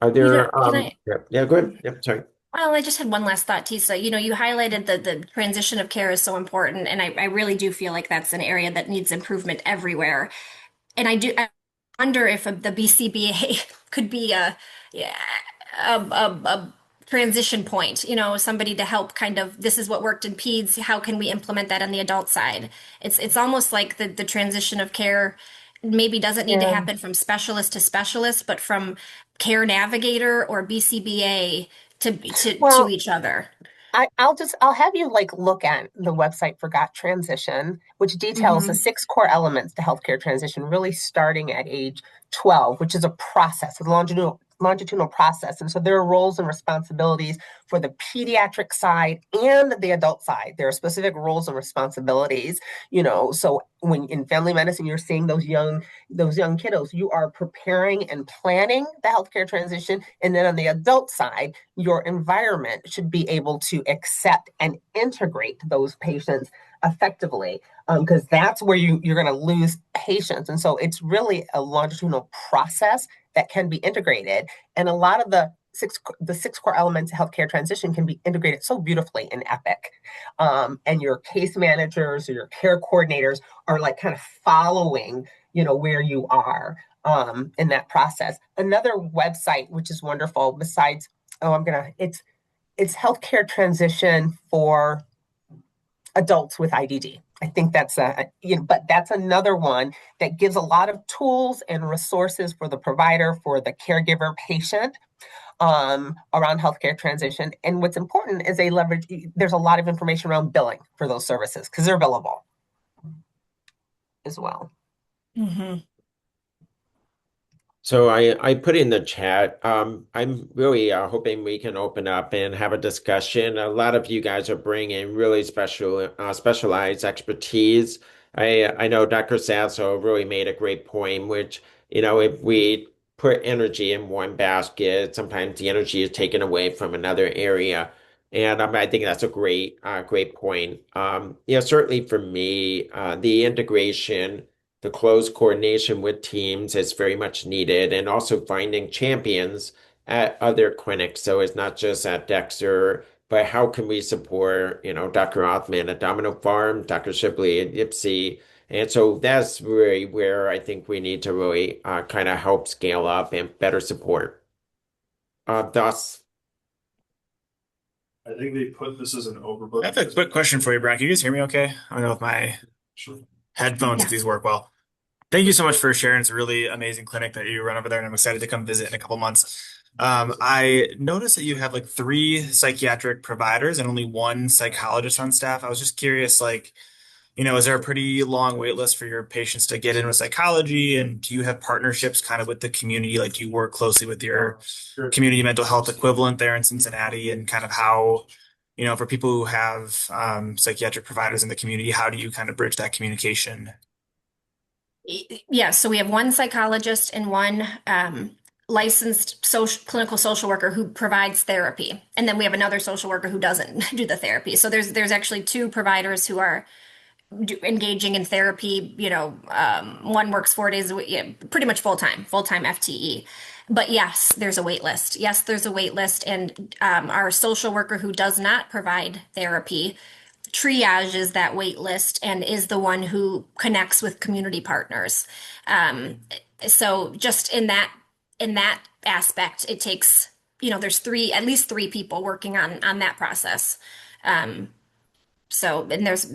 are there? can I? Yeah, go ahead. Yep, sorry. Well, I just had one last thought, Tisa. You highlighted that the transition of care is so important, and I really do feel like that's an area that needs improvement everywhere. And I wonder if the BCBA could be yeah, a transition point, somebody to help kind of, this is what worked in peds, how can we implement that on the adult side? It's almost like the transition of care maybe doesn't need to Yeah. happen from specialist to specialist, but from care navigator or BCBA to Well, each other. I'll have you like look at the website for Got Transition, which details the Mhm. 6 core elements to healthcare transition, really starting at age 12, which is a process, a longitudinal process. And so there are roles and responsibilities for the pediatric side and the adult side. There are specific roles and responsibilities, so when in family medicine, you're seeing those young kiddos, you are preparing and planning the healthcare transition. And then on the adult side, your environment should be able to accept and integrate those patients effectively, because that's where you're going to lose patients. And so it's really a longitudinal process that can be integrated. And a lot of the six core elements of healthcare transition can be integrated so beautifully in Epic. And your case managers or your care coordinators are like kind of following, where you are in that process. Another website, which is wonderful, besides, it's healthcare transition for adults with IDD. I think but that's another one that gives a lot of tools and resources for the provider, for the caregiver, patient, around healthcare transition. And what's important is there's a lot of information around billing for those services because they're billable as well. Mm-hmm. So I put in the chat. I'm really hoping we can open up and have a discussion. A lot of you guys are bringing really specialized expertise. I know Dr. Sasso really made a great point, which, if we put energy in one basket, sometimes the energy is taken away from another area. And I think that's a great point. Certainly for me, the integration, the close coordination with teams is very much needed, and also finding champions at other clinics. So it's not just at Dexter, but how can we support, Dr. Othman at Domino Farm, Dr. Shipley at Ypsi. And so that's really where I think we need to really kind of help scale up and better support. Thus, I think they put this as an overbook. I have a quick question for you, Brian. Can you guys hear me okay? I don't know if my headphones, if these work well. Thank you so much for sharing. It's a really amazing clinic that you run over there, and I'm excited to come visit in a couple months. I noticed that you have like 3 psychiatric providers and only 1 psychologist on staff. I was just curious, like, is there a pretty long wait list for your patients to get in with psychology? And do you have partnerships kind of with the community? Like, do you work closely with your community mental health equivalent there in Cincinnati? And kind of how, for people who have psychiatric providers in the community, how do you kind of bridge that communication? Yeah, so we have one psychologist and one licensed clinical social worker who provides therapy, and then we have another social worker who doesn't do the therapy. So there's actually two providers who are engaging in therapy. One works 4 days a week, yeah, pretty much full time FTE. But yes, there's a wait list. Yes, there's a wait list, and our social worker who does not provide therapy triages that wait list and is the one who connects with community partners. So just in that aspect, it takes, there's at least three people working on that process. And there's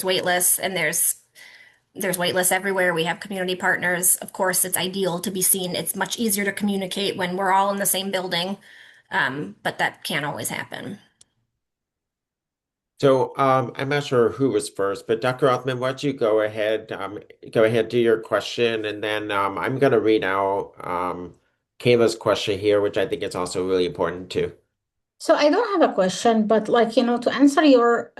wait lists, and there's wait lists everywhere. We have community partners. Of course, it's ideal to be seen. It's much easier to communicate when we're all in the same building. But that can't always happen. So I'm not sure who was first, but Dr. Rothman, why don't you go ahead, do your question, and then I'm going to read out Kayla's question here, which I think is also really important too. So I don't have a question, but to answer your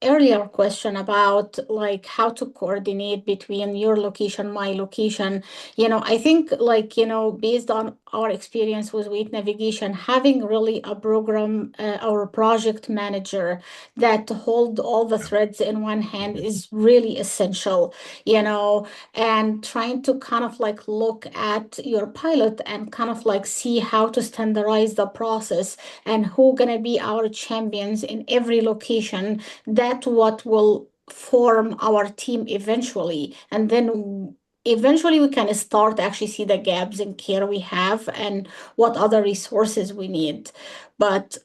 earlier question about how to coordinate between your location, my location, I think based on our experience with weight navigation, having really a program or a project manager that hold all the threads in one hand is really essential, and trying to kind of look at your pilot and kind of see how to standardize the process and who gonna be our champions in every location. That what will form our team eventually, and then eventually we can start actually see the gaps in care we have and what other resources we need. But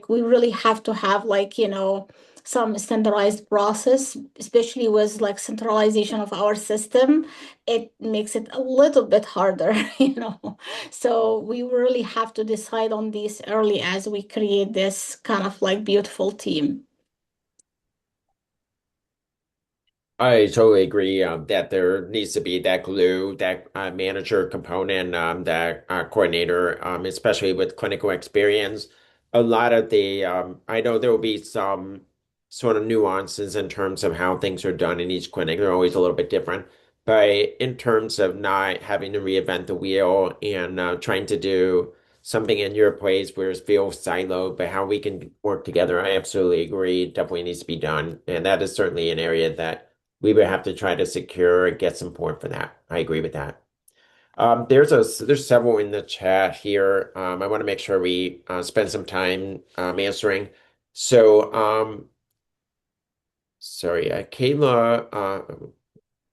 we really have to have some standardized process, especially with centralization of our system. It makes it a little bit harder, So we really have to decide on this early as we create this kind of beautiful team. I totally agree that there needs to be that glue, that manager component, that coordinator, especially with clinical experience. A lot of I know there will be some sort of nuances in terms of how things are done in each clinic. They're always a little bit different. But in terms of not having to reinvent the wheel and trying to do something in your place where it feels siloed, but how we can work together, I absolutely agree. It definitely needs to be done. And that is certainly an area that we would have to try to secure and get support for that. I agree with that. There's several in the chat here. I want to make sure we spend some time answering. So, sorry, Kayla.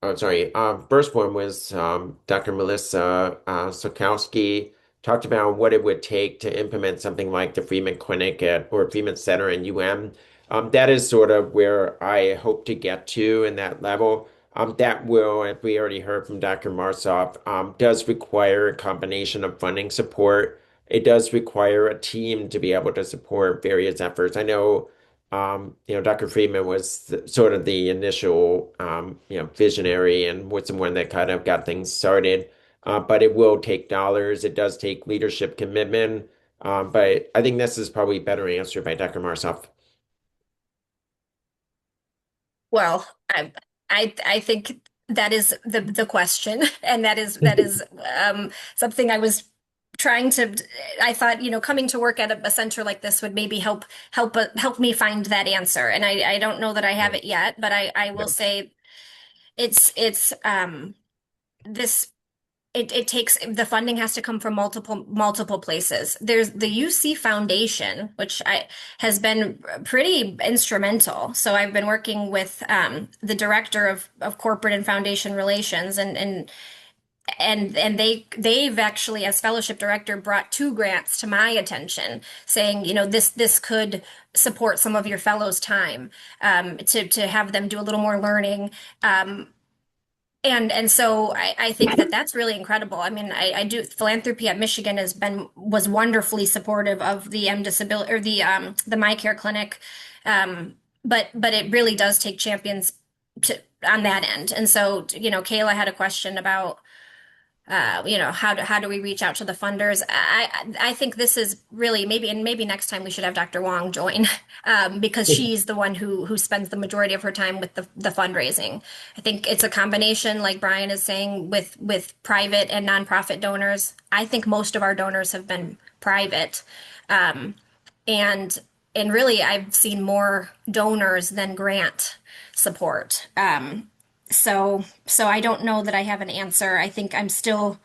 Oh, sorry. First one was Dr. Melissa Sokowski talked about what it would take to implement something like the Freeman Clinic or Freeman Center in UM. That is sort of where I hope to get to in that level. That will, as we already heard from Dr. Marzolf, does require a combination of funding support. It does require a team to be able to support various efforts. I know. Dr. Freeman was sort of the initial, visionary and was the one that kind of got things started. But it will take dollars. It does take leadership commitment. But I think this is probably better answered by Dr. Marzolf. Well, I think that is the question, and that is something I was trying to. I thought, coming to work at a center like this would maybe help me find that answer, and I don't know that I have it yet, but I will say it's this. It takes the funding has to come from multiple places. There's the UC Foundation, which has been pretty instrumental. So I've been working with the director of corporate and foundation relations, and they've actually, as fellowship director, brought 2 grants to my attention, saying, this could support some of your fellows' time, to have them do a little more learning. And so I think that that's really incredible. I mean, I do philanthropy at Michigan was wonderfully supportive of the MDisability or the My Care Clinic. But it really does take champions on that end. And so, Kayla had a question about how do we reach out to the funders? I think this is really maybe next time we should have Dr. Wong join because she's the one who spends the majority of her time with the fundraising. I think it's a combination, like Brian is saying, with private and nonprofit donors. I think most of our donors have been private, and really I've seen more donors than grant support. So I don't know that I have an answer. I think I'm still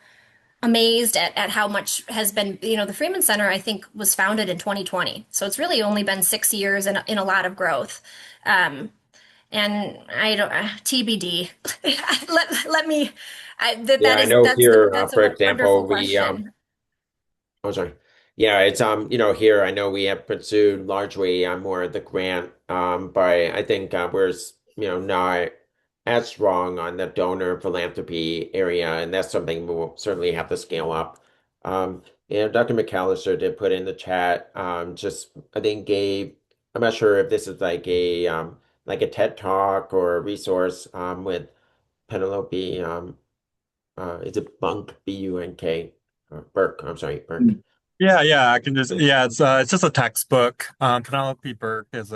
amazed at how much has been, the Freeman Center, I think, was founded in 2020. So it's really only been 6 years in a lot of growth. And I don't, TBD. let me, Yeah, I know here, that's for a wonderful example, question. oh, sorry. Yeah, it's here I know we have pursued largely more of the grant, but I think we're not as strong on the donor philanthropy area, and that's something we'll certainly have to scale up. And Dr. McAllister did put in the chat, just I think gave I'm not sure if this is like a TED Talk or a resource with Penelope is it Bunk Bunk Burke? I'm sorry, Burke. Yeah, I can just it's just a textbook. Penelope Burke is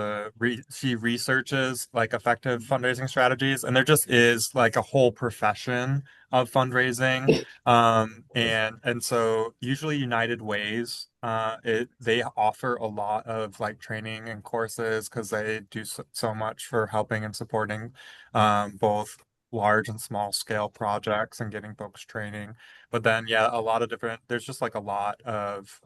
she researches like effective fundraising strategies, and there just is like a whole profession of fundraising. And so usually United Ways, they offer a lot of like training and courses because they do so much for helping and supporting both large and small scale projects and getting folks training. But then, yeah, there's just like a lot of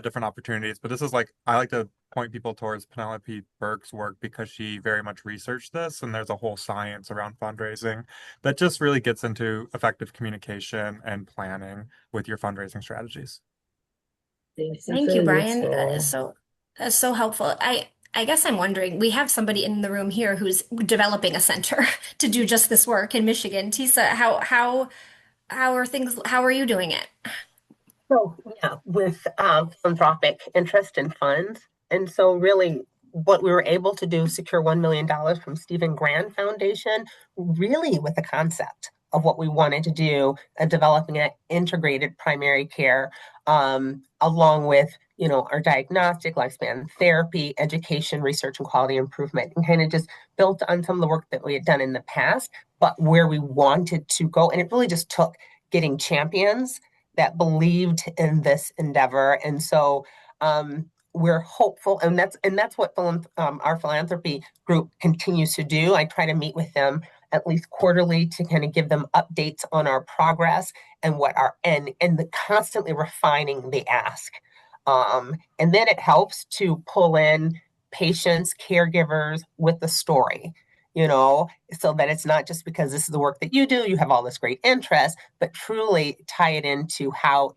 different opportunities. But this is like, I like to point people towards Penelope Burke's work because she very much researched this, and there's a whole science around fundraising that just really gets into effective communication and planning with your fundraising strategies. Thank you, Brian. That's so helpful. I guess I'm wondering, we have somebody in the room here who's developing a center to do just this work in Michigan. Tisa, how are you doing it? So yeah, with philanthropic interest and funds. And so really what we were able to do, secure $1 million from Stephen Grand Foundation, really with the concept of what we wanted to do, developing an integrated primary care, along with, our diagnostic, lifespan therapy, education, research, and quality improvement, and kind of just built on some of the work that we had done in the past, but where we wanted to go. And it really just took getting champions that believed in this endeavor. And so we're hopeful, and that's what our philanthropy group continues to do. I try to meet with them at least quarterly to kind of give them updates on our progress and what and the constantly refining the ask. And then it helps to pull in patients, caregivers with the story, so that it's not just because this is the work that you do, you have all this great interest, but truly tie it into how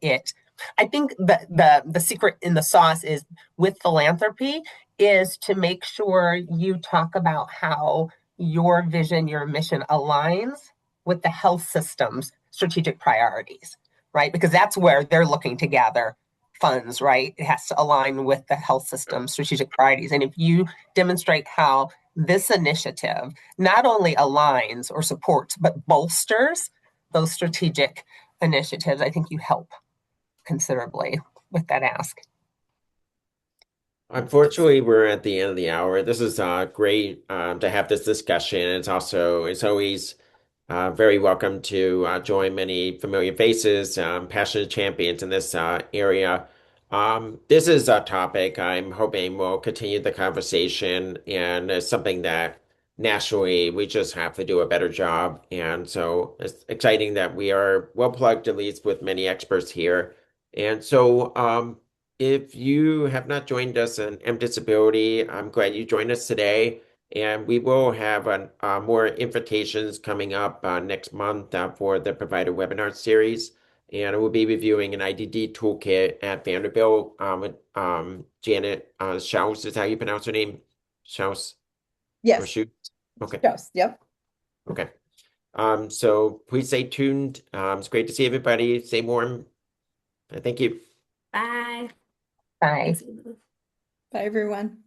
I think the secret in the sauce is with philanthropy is to make sure you talk about how your vision, your mission aligns with the health system's strategic priorities, right? Because that's where they're looking to gather funds, right? It has to align with the health system's strategic priorities. And if you demonstrate how this initiative not only aligns or supports, but bolsters those strategic initiatives, I think you help considerably with that ask. Unfortunately, we're at the end of the hour. This is great to have this discussion. It's always very welcome to join many familiar faces, passionate champions in this area. This is a topic I'm hoping will continue the conversation, and it's something that nationally we just have to do a better job. And so it's exciting that we are well plugged, at least with many experts here. And so, if you have not joined us in MDisability, I'm glad you joined us today. And we will have more invitations coming up next month for the provider webinar series. And we'll be reviewing an IDD toolkit at Vanderbilt with Janet Schaus. Is how you pronounce her name? Schaus? Or Yes. Schaus? Okay. Schaus, yep. Okay. So please stay tuned. It's great to see everybody. Stay warm. Thank you. Bye. Bye. Bye, everyone.